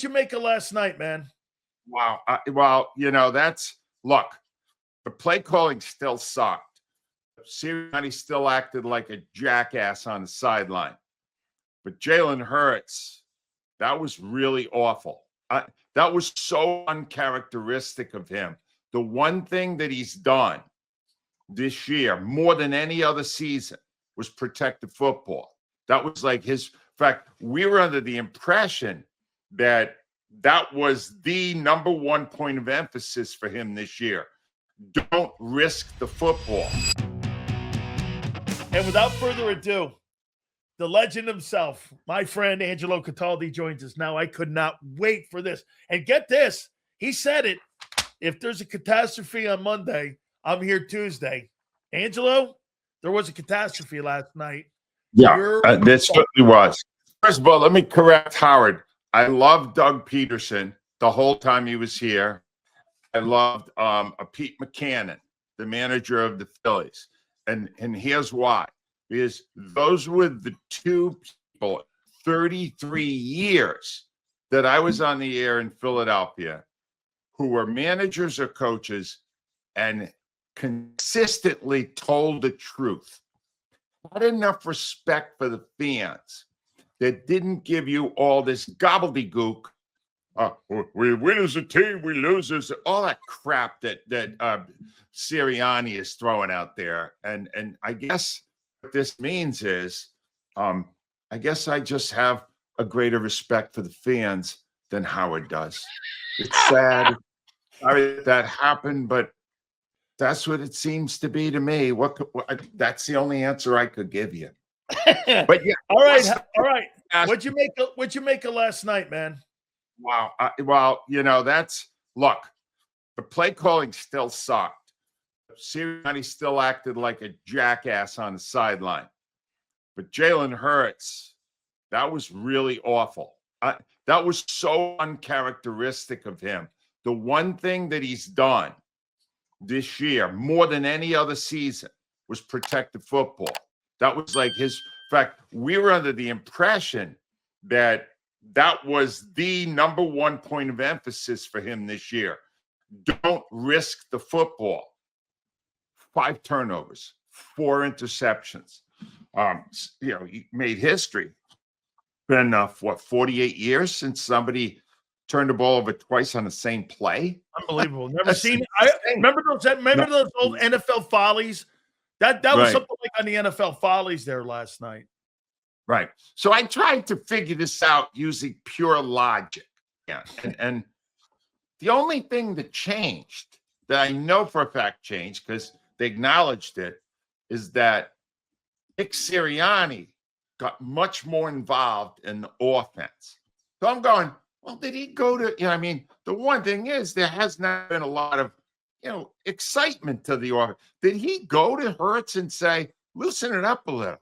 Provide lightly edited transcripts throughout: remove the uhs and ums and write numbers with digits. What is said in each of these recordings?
you make of last night, man? Wow. Look, the play calling still sucked. Sirianni still acted like a jackass on the sideline. But Jalen Hurts, that was really awful. That was so uncharacteristic of him. The one thing that he's done this year, more than any other season, was protect the football. That was like his. In fact, we were under the impression that was the number one point of emphasis for him this year. Don't risk the football. And without further ado, the legend himself, my friend Angelo Cataldi, joins us now. I could not wait for this. And get this, he said it. If there's a catastrophe on Monday, I'm here Tuesday. Angelo, there was a catastrophe last night. Yeah, there certainly was. First of all, let me correct Howard. I loved Doug Peterson the whole time he was here. I loved Pete McCannon, the manager of the Phillies. And here's why. Because those were the two people, 33 years that I was on the air in Philadelphia, who were managers or coaches and consistently told the truth. Had enough respect for the fans that didn't give you all this gobbledygook. We win as a team, we lose as all that crap that Sirianni is throwing out there. And I guess what this means is, I guess I just have a greater respect for the fans than Howard does. It's sad. Sorry that happened, but that's what it seems to be to me. That's the only answer I could give you. But yeah, all right. What'd you make of last night, man? Wow. Look, the play calling still sucked. Sirianni still acted like a jackass on the sideline. But Jalen Hurts, that was really awful. That was so uncharacteristic of him. The one thing that he's done this year, more than any other season, was protect the football. That was like his. In fact, we were under the impression that was the number one point of emphasis for him this year. Don't risk the football. 5 turnovers, 4 interceptions. He made history. Been 48 years since somebody turned the ball over twice on the same play. Unbelievable. Never seen it. I remember those old NFL follies. That was Right. something like on the NFL follies there last night. Right. So I tried to figure this out using pure logic. Yeah. And the only thing that changed, that I know for a fact changed because they acknowledged it, is that Nick Sirianni got much more involved in the offense. So I'm going, well, did he go to, the one thing is there has not been a lot of, excitement to the offense. Did he go to Hurts and say, loosen it up a little,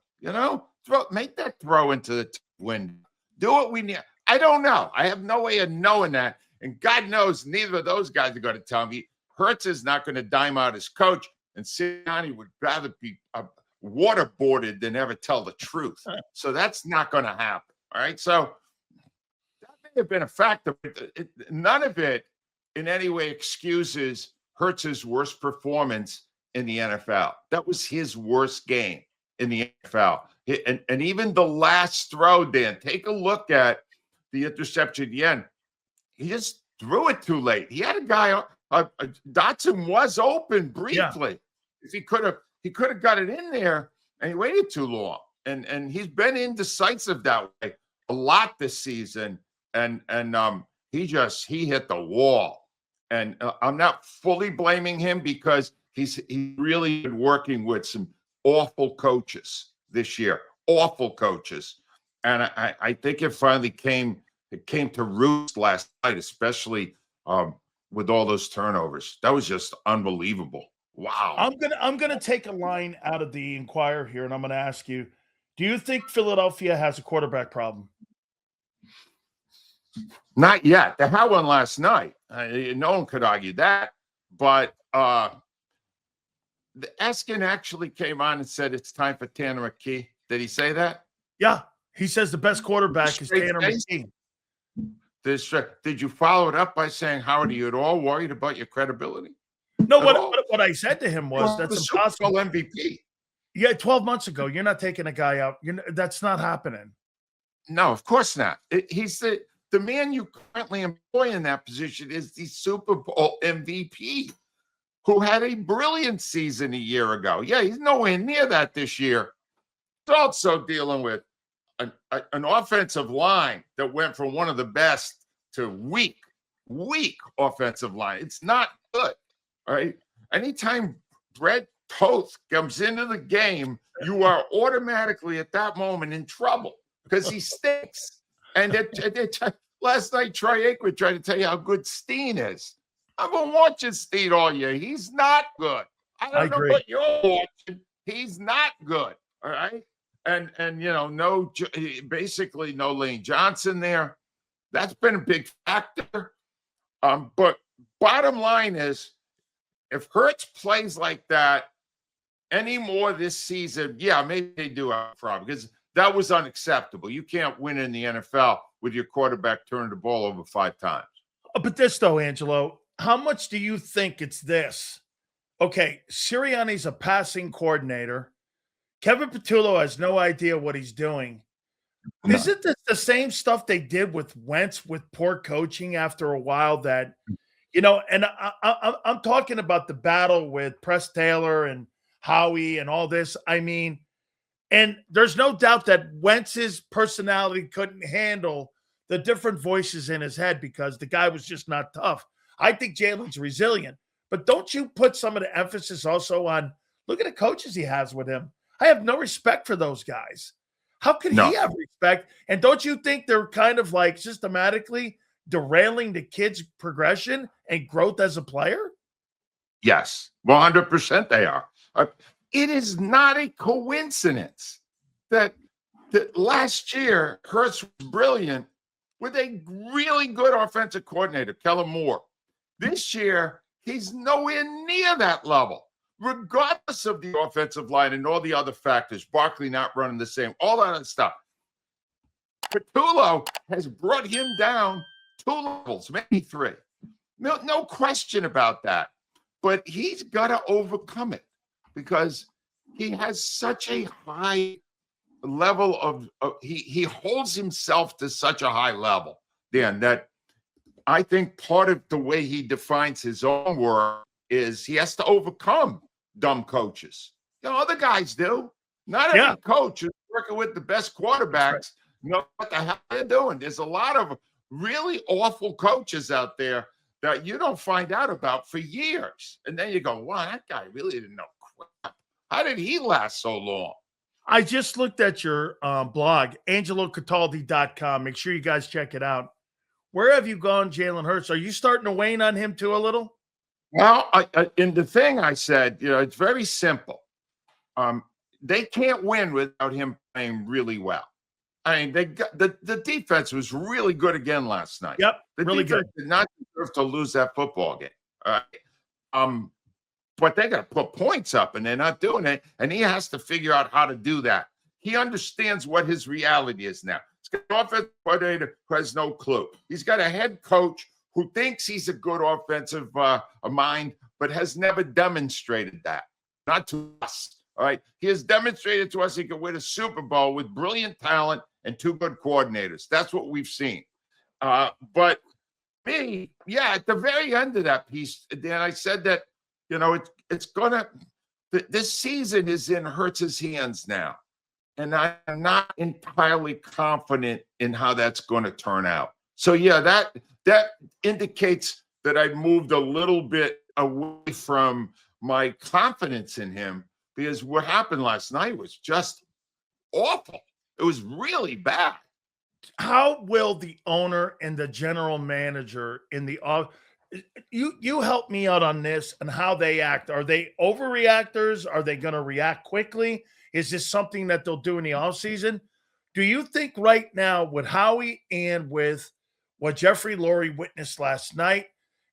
make that throw into the window. Do what we need. I don't know. I have no way of knowing that. And God knows neither of those guys are going to tell me. Hurts is not going to dime out his coach, and Sirianni would rather be waterboarded than ever tell the truth. So that's not going to happen. All right. So that may have been a factor, but none of it in any way excuses Hurts's worst performance in the NFL. That was his worst game in the NFL. And even the last throw, Dan, take a look at the interception at the end. He just threw it too late. He had a guy, Dotson was open briefly. Yeah. If he could have got it in there, and he waited too long. And he's been indecisive that way a lot this season. And he hit the wall. And I'm not fully blaming him because he's really been working with some awful coaches this year, awful coaches. And I think it finally came to roost last night, especially with all those turnovers. That was just unbelievable. Wow. I'm gonna take a line out of the Inquirer here, and I'm gonna ask you, do you think Philadelphia has a quarterback problem? Not yet. They had one last night. No one could argue that. But the Eskin actually came on and said it's time for Tanner McKee. Did he say that? Yeah. He says the best quarterback is Tanner McKee. Did you follow it up by saying, Howard, are you at all worried about your credibility? No, what I said to him was, the that's Super impossible. Bowl MVP. Yeah, 12 months ago, you're not taking a guy out. That's not happening. No, of course not. He's the man you currently employ in that position is the Super Bowl MVP, who had a brilliant season a year ago. Yeah, he's nowhere near that this year. He's also dealing with an offensive line that went from one of the best to weak offensive line. It's not good. All right. Anytime Brett Toth comes into the game, you are automatically at that moment in trouble because he stinks. And last night, Troy Aikman tried to tell you how good Steen is. I've been watching Steen all year. He's not good. I don't know what you're watching. He's not good. All right. And basically no Lane Johnson there. That's been a big factor. But bottom line is, if Hurts plays like that anymore this season, yeah, maybe they do have a problem because that was unacceptable. You can't win in the NFL with your quarterback turning the ball over 5 times. But this, though, Angelo, how much do you think it's this? Okay, Sirianni's a passing coordinator. Kevin Patullo has no idea what he's doing. No. Isn't this the same stuff they did with Wentz with poor coaching after a while that, and I'm talking about the battle with Press Taylor and Howie and all this. I mean, and there's no doubt that Wentz's personality couldn't handle the different voices in his head because the guy was just not tough. I think Jalen's resilient, but don't you put some of the emphasis also on, look at the coaches he has with him. I have no respect for those guys. How could he have respect? And don't you think they're kind of like systematically derailing the kid's progression and growth as a player? Yes, 100% they are. It is not a coincidence that last year Hurts was brilliant with a really good offensive coordinator, Kellen Moore. This year, he's nowhere near that level, regardless of the offensive line and all the other factors, Barkley not running the same, all that other stuff. Patullo has brought him down 2 levels, maybe 3. No question about that. But he's got to overcome it because he has such a high level of he holds himself to such a high level, Dan, that I think part of the way he defines his own work is he has to overcome dumb coaches. Other guys do. Not every coach is working with the best quarterbacks. Know what the hell they're doing. There's a lot of really awful coaches out there that you don't find out about for years. And then you go, wow, that guy really didn't know crap. How did he last so long? I just looked at your blog, angelocataldi.com. Make sure you guys check it out. Where have you gone, Jalen Hurts? Are you starting to wane on him too a little? Well, in the thing I said, it's very simple. They can't win without him playing really well. I mean, the defense was really good again last night. Yep, the really defense good. Did not deserve to lose that football game. All right. But they got to put points up, and they're not doing it. And he has to figure out how to do that. He understands what his reality is now. He's got an offensive coordinator who has no clue. He's got a head coach who thinks he's a good offensive mind, but has never demonstrated that. Not to us. All right. He has demonstrated to us he can win a Super Bowl with brilliant talent and 2 good coordinators. That's what we've seen. But me, at the very end of that piece, Dan, I said that, it's gonna. This season is in Hurts's hands now, and I'm not entirely confident in how that's going to turn out. So that indicates that I moved a little bit away from my confidence in him because what happened last night was just awful. It was really bad. How will the owner and the general manager in the you help me out on this and how they act? Are they overreactors? Are they going to react quickly? Is this something that they'll do in the offseason? Do you think right now with Howie and with what Jeffrey Lurie witnessed last night,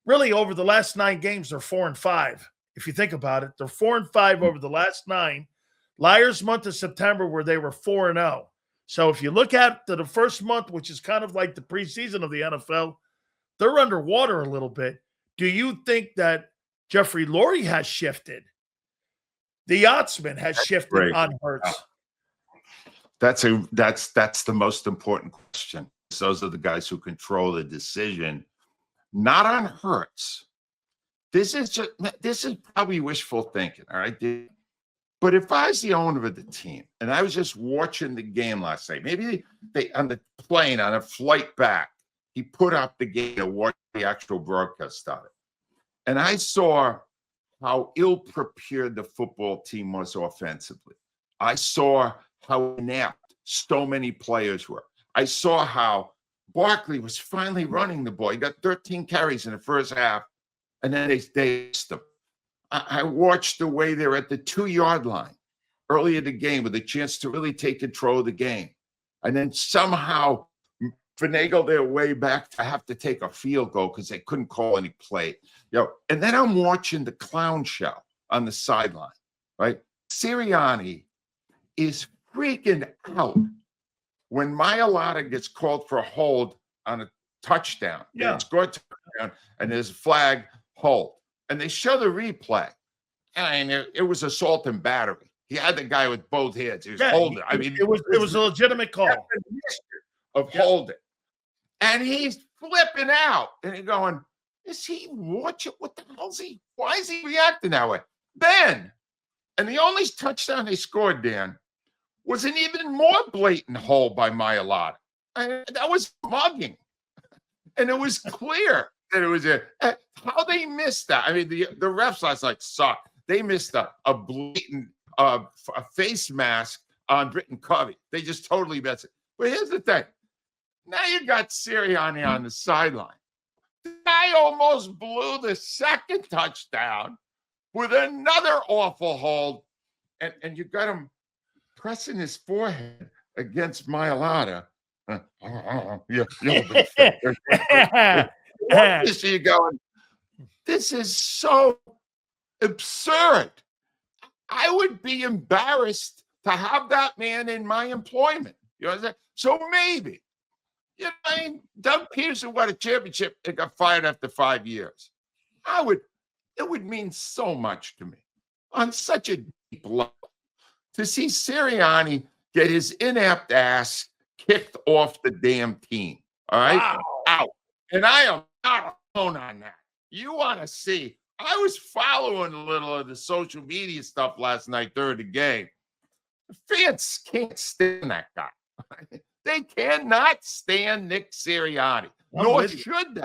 really over the last 9 games, they're 4-5. If you think about it, they're 4-5 over the last 9. Liars month of September where they were 4-0. So if you look at the first month, which is kind of like the preseason of the NFL, they're underwater a little bit. Do you think that Jeffrey Lurie has shifted? The oddsman has shifted great. on Hurts. That's the most important question. Those are the guys who control the decision, not on Hurts. This is probably wishful thinking, all right? But if I was the owner of the team and I was just watching the game last night, maybe they on the plane on a flight back, he put up the game to watch the actual broadcast of it, and I saw how ill-prepared the football team was offensively. I saw how inept so many players were. I saw how Barkley was finally running the ball. He got 13 carries in the first half, and then they missed him. I watched the way they're at the 2-yard line early in the game with a chance to really take control of the game, and then somehow finagle their way back to have to take a field goal because they couldn't call any play. And then I'm watching the clown show on the sideline, right? Sirianni is freaking out when Mailata gets called for a hold on a touchdown. Yeah. It's good touchdown, and there's a flag hold. And they show the replay. And it was assault and battery. He had the guy with both hands. He was holding. I mean, it was a legitimate call of holding. And he's flipping out. And he's going, is he watching? What the hell is he? Why is he reacting that way? Then, and the only touchdown they scored, Dan, was an even more blatant hold by Mailata. That was mugging. And it was clear that it was how they missed that. I mean, the refs last night sucked. They missed a blatant a face mask on Britton Covey. They just totally missed it. But here's the thing. Now you got Sirianni on the sideline. The guy almost blew the second touchdown with another awful hold. And you got him pressing his forehead against Mailata. You see you going, this is so absurd. I would be embarrassed to have that man in my employment. You know what I'm saying? So maybe, I mean, Doug Peterson won a championship and got fired after 5 years. It would mean so much to me on such a deep level to see Sirianni get his inept ass kicked off the damn team. All right? Wow. Out. And I am not alone on that. You want to see. I was following a little of the social media stuff last night during the game. The fans can't stand that guy. They cannot stand Nick Sirianni. Nor should they.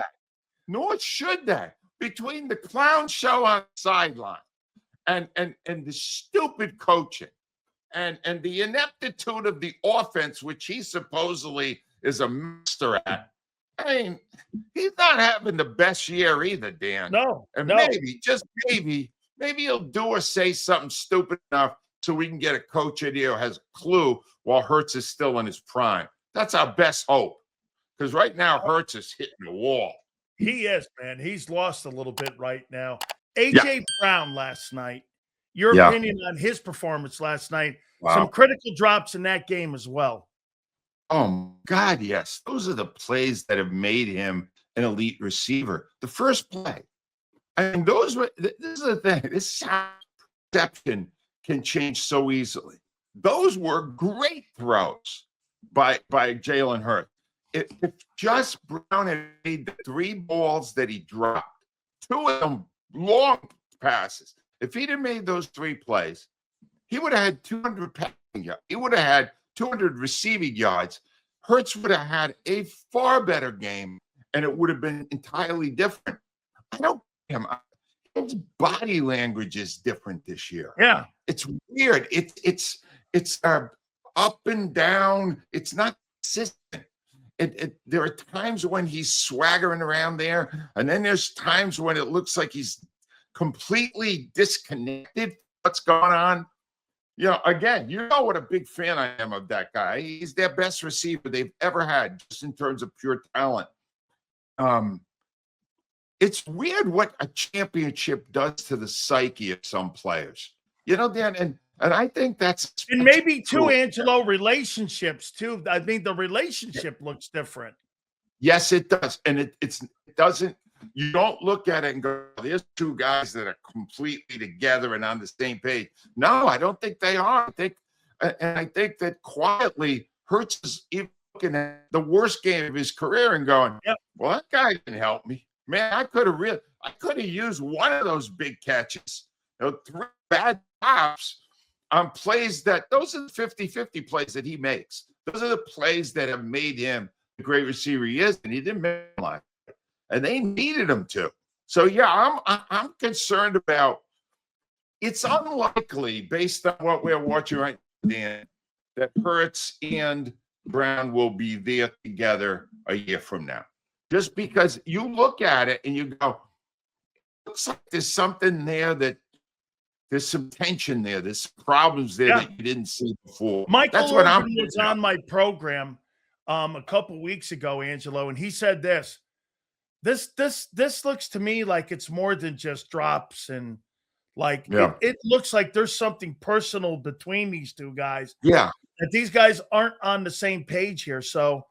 Nor should they. Between the clown show on the sideline and the stupid coaching and the ineptitude of the offense, which he supposedly is a master at. I mean, he's not having the best year either, Dan. No. Maybe, just maybe he'll do or say something stupid enough so we can get a coach in here who has a clue while Hurts is still in his prime. That's our best hope. Because right now, Hurts is hitting the wall. He is, man. He's lost a little bit right now. A.J. Brown last night. Your opinion on his performance last night. Wow. Some critical drops in that game as well. Oh, God, yes. Those are the plays that have made him an elite receiver. The first play. I mean, this is the thing. This perception can change so easily. Those were great throws by Jalen Hurts. If just Brown had made the 3 balls that he dropped, 2 of them long passes, if he'd have made those 3 plays, he would have had 200 passing yards. He would have had 200 receiving yards. Hurts would have had a far better game, and it would have been entirely different. I don't him. His body language is different this year. Yeah, it's weird. It's up and down. It's not consistent. There are times when he's swaggering around there, and then there's times when it looks like he's completely disconnected from what's going on. Again, you know what a big fan I am of that guy. He's their best receiver they've ever had, just in terms of pure talent. It's weird what a championship does to the psyche of some players. Dan, And I think that's and maybe too, Angelo, relationships too. I mean, the relationship looks different. Yes, it does. And it doesn't, you don't look at it and go, there's two guys that are completely together and on the same page. No, I don't think they are. I think that quietly Hurts is even looking at the worst game of his career and going, yep, well, that guy didn't help me. Man, I could have used one of those big catches. 3 bad stops on plays those are the 50-50 plays that he makes. Those are the plays that have made him the great receiver he is, and he didn't make them like it. And they needed him to. So yeah, I'm concerned about. It's unlikely, based on what we're watching right now, Dan, that Hurts and Brown will be there together a year from now. Just because you look at it and you go, looks like there's something there there's some tension there. There's problems there that you didn't see before. Michael Irvin was on my program a couple weeks ago, Angelo, and he said this looks to me like it's more than just drops, and like it looks like there's something personal between these two guys. Yeah. That these guys aren't on the same page here. So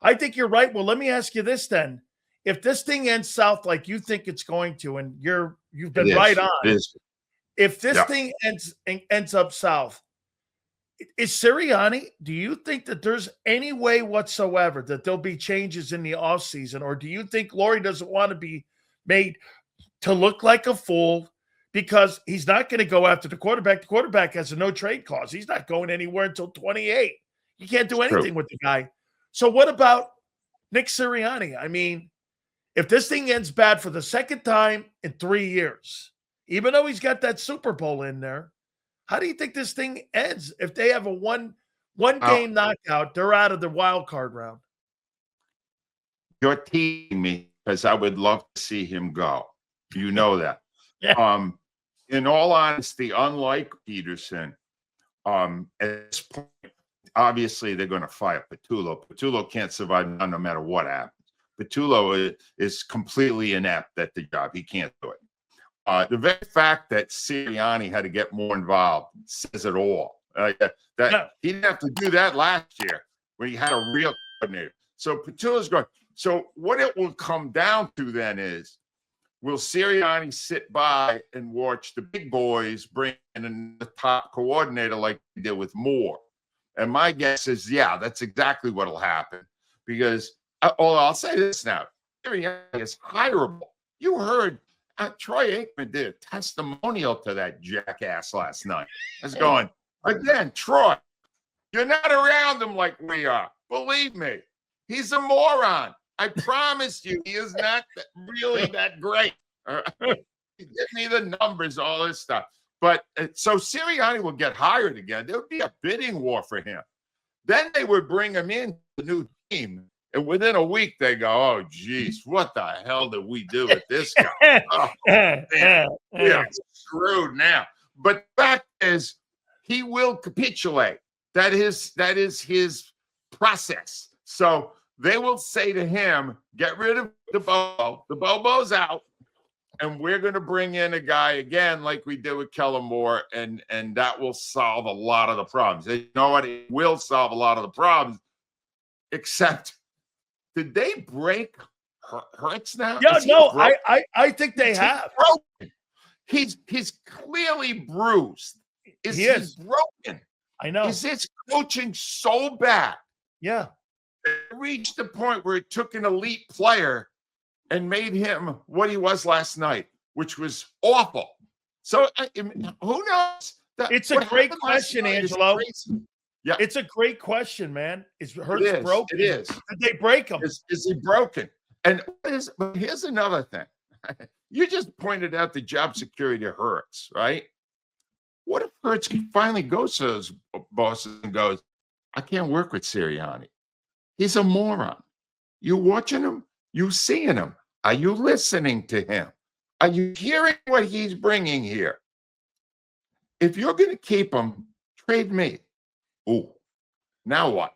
I think you're right. Well, let me ask you this then. If this thing ends south like you think it's going to, and you've been right on, if this thing ends up south, is Sirianni, do you think that there's any way whatsoever that there'll be changes in the offseason? Or do you think Laurie doesn't want to be made to look like a fool because he's not going to go after the quarterback? The quarterback has a no-trade clause. He's not going anywhere until 28. You can't do anything with the guy. So what about Nick Sirianni? I mean, if this thing ends bad for the second time in 3 years, even though he's got that Super Bowl in there, how do you think this thing ends? If they have a one game knockout, they're out of the wild card round. You're teasing me because I would love to see him go. You know that. In all honesty, unlike Peterson, at this point, obviously they're going to fire Patullo. Patullo can't survive no matter what happens. Patullo is completely inept at the job. He can't do it. The very fact that Sirianni had to get more involved says it all. He didn't have to do that last year when he had a real coordinator. So Patullo's going. So what it will come down to then is, will Sirianni sit by and watch the big boys bring in the top coordinator like they did with Moore? And my guess is, that's exactly what will happen. Because, I'll say this now, Sirianni is hireable. You heard Troy Aikman did a testimonial to that jackass last night. I was going, again, Troy, you're not around him like we are. Believe me, he's a moron. I promise you, he is not really that great. Give me the numbers, all this stuff. But so Sirianni will get hired again. There would be a bidding war for him. Then they would bring him in to the new team. And within a week, they go, oh, geez, what the hell did we do with this guy? Oh, man, we are screwed now. But the fact is, he will capitulate. That is his process. So they will say to him, get rid of the Bobo. The Bobo's out. And we're going to bring in a guy again like we did with Kellen Moore, and that will solve a lot of the problems. And you know what? It will solve a lot of the problems, except – did they break Hurts now? Yeah, no, I think they have. Broken? He's clearly bruised. He is broken. I know. Is his coaching so bad? Yeah. It reached the point where it took an elite player and made him what he was last night, which was awful. So who knows? It's a great question, Angelo. Yeah, it's a great question, man. Is Hurts broken? It is. Did they break him? Is he broken? And here's another thing. You just pointed out the job security of Hurts, right? What if Hurts finally goes to those bosses and goes, I can't work with Sirianni. He's a moron. You watching him? You seeing him? Are you listening to him? Are you hearing what he's bringing here? If you're going to keep him, trade me. Oh, now what?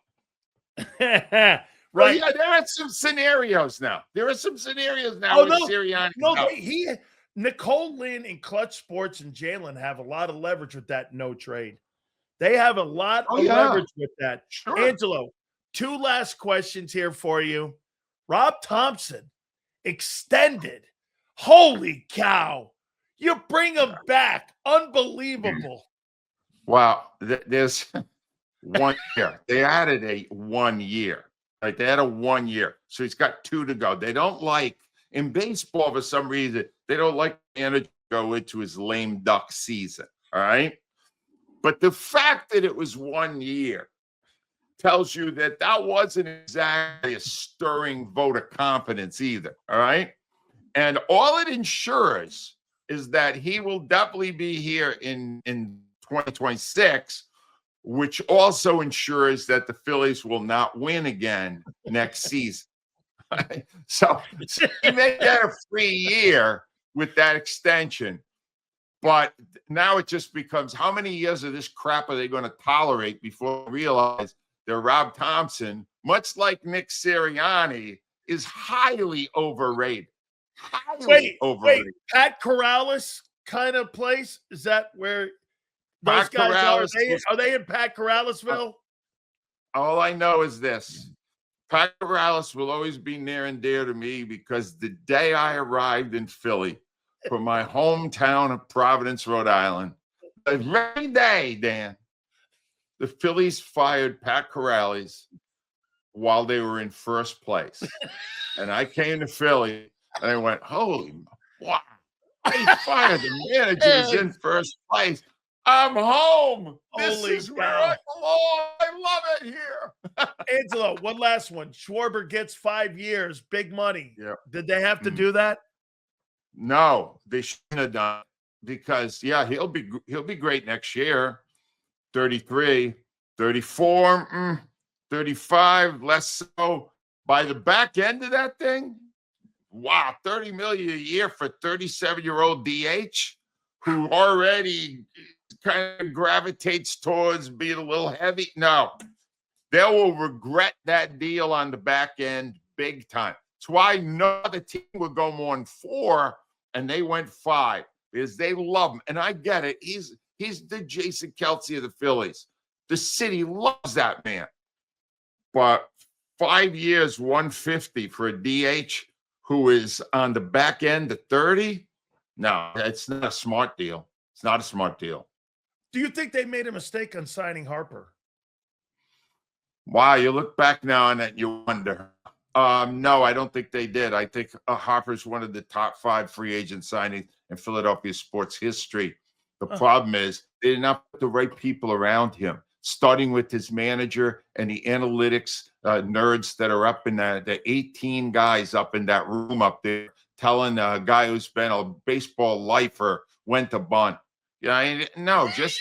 Right. Well, yeah, there are some scenarios now. With Sirianni. No, Nicole Lynn and Clutch Sports and Jalen have a lot of leverage with that no trade. They have a lot of leverage with that. Sure. Angelo, 2 last questions here for you. Rob Thompson extended. Holy cow. You bring him back. Unbelievable. Well, there's 1 year. They added a 1 year. Right? They had a 1 year. So he's got 2 to go. They don't like, in baseball, for some reason, they don't like to go into his lame duck season. All right. But the fact that it was 1 year tells you that that wasn't exactly a stirring vote of confidence either. All right. And all it ensures is that he will definitely be here in 2026, which also ensures that the Phillies will not win again next season. So he may get a free year with that extension. But now it just becomes, how many years of this crap are they going to tolerate before they realize that Rob Thompson, much like Nick Sirianni, is highly overrated. Highly overrated. Wait, Pat Corrales kind of place? Is that where those Pat guys Corrales are? They in Pat Corralesville? All I know is this. Pat Corrales will always be near and dear to me because the day I arrived in Philly from my hometown of Providence, Rhode Island, the very day, Dan, the Phillies fired Pat Corrales while they were in first place. And I came to Philly and I went, holy, wow. They fired the manager who's in first place. I'm home. This is where I belong. I love it here. Angelo, one last one. Schwarber gets 5 years, big money. Yep. Did they have to do that? No, they shouldn't have done it because, yeah, he'll be great next year. 33, 34, 35, less so. By the back end of that thing, wow, $30 million a year for 37-year-old DH who already kind of gravitates towards being a little heavy. No, they will regret that deal on the back end big time. That's why no other team would go more than 4, and they went 5 because they love him. And I get it. He's the Jason Kelce of the Phillies. The city loves that man. But 5 years, 150 for a DH who is on the back end of 30? No, it's not a smart deal. It's not a smart deal. Do you think they made a mistake on signing Harper? Wow, you look back now on it and you wonder. No, I don't think they did. I think Harper's one of the top 5 free agent signings in Philadelphia sports history. The problem is they did not put the right people around him, starting with his manager and the analytics nerds that are up in the 18 guys up in that room up there telling a guy who's been a baseball lifer when to bunt. Yeah, no, just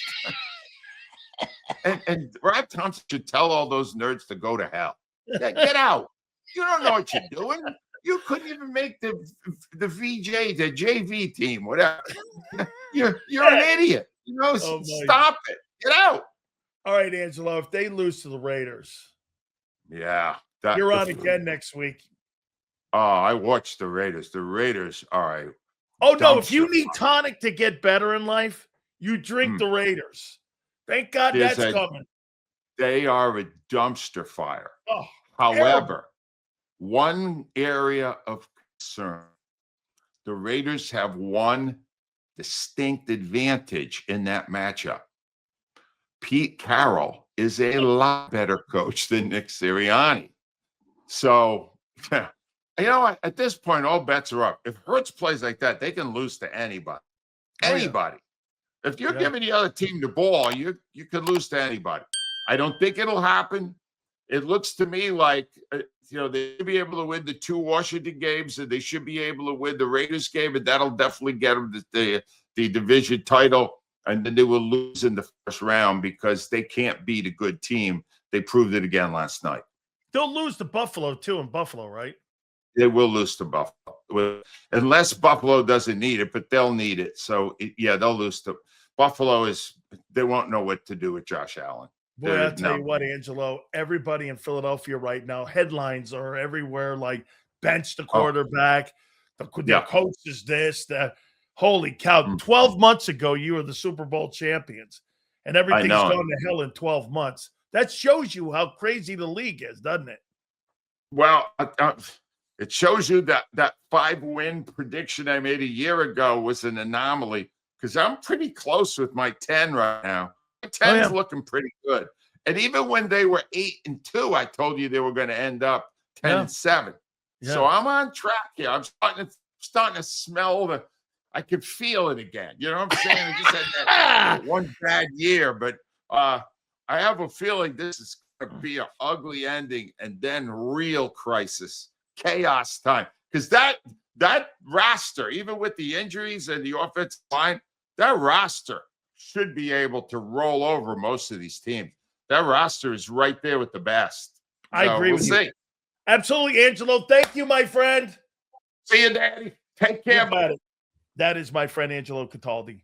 and Rob Thompson should tell all those nerds to go to hell. Yeah, get out. You don't know what you're doing. You couldn't even make the VJ, the JV team, whatever. You're an idiot. You know, stop it. Get out. All right, Angelo, if they lose to the Raiders, yeah, you're on again next week. Oh, I watched the Raiders. The Raiders, all right. Oh, no, if you need tonic to get better in life, you drink the Raiders. Thank God that's coming. They are a dumpster fire. Oh, however, one area of concern, the Raiders have one distinct advantage in that matchup. Pete Carroll is a lot better coach than Nick Sirianni. So, you know, at this point, all bets are up. If Hurts plays like that, they can lose to anybody. Anybody. If you're giving the other team the ball, you could lose to anybody. I don't think it'll happen. It looks to me like, they should be able to win the 2 Washington games, and they should be able to win the Raiders game, and that'll definitely get them the division title. And then they will lose in the first round because they can't beat a good team. They proved it again last night. They'll lose to Buffalo, too, in Buffalo, right? They will lose to Buffalo. Unless Buffalo doesn't need it, but they'll need it. So, they'll lose to Buffalo. They won't know what to do with Josh Allen. Boy, I'll tell you what, Angelo, everybody in Philadelphia right now, headlines are everywhere, like bench the quarterback, the coach is this, Holy cow. 12 months ago, you were the Super Bowl champions, and everything's know. gone to hell in 12 months. That shows you how crazy the league is, doesn't it? Well, it shows you that 5-win prediction I made a year ago was an anomaly because I'm pretty close with my 10 right now. My 10's looking pretty good. And even when they were 8-2, I told you they were going to end up 10-7. Yeah. So I'm on track here. I'm starting to smell I could feel it again. You know what I'm saying? I just had that one bad year, but I have a feeling this is going to be an ugly ending and then real crisis, chaos time. Because that roster, even with the injuries and the offensive line, that roster should be able to roll over most of these teams. That roster is right there with the best. I agree with you. Absolutely, Angelo. Thank you, my friend. See you, Daddy. Take care. That is my friend Angelo Cataldi.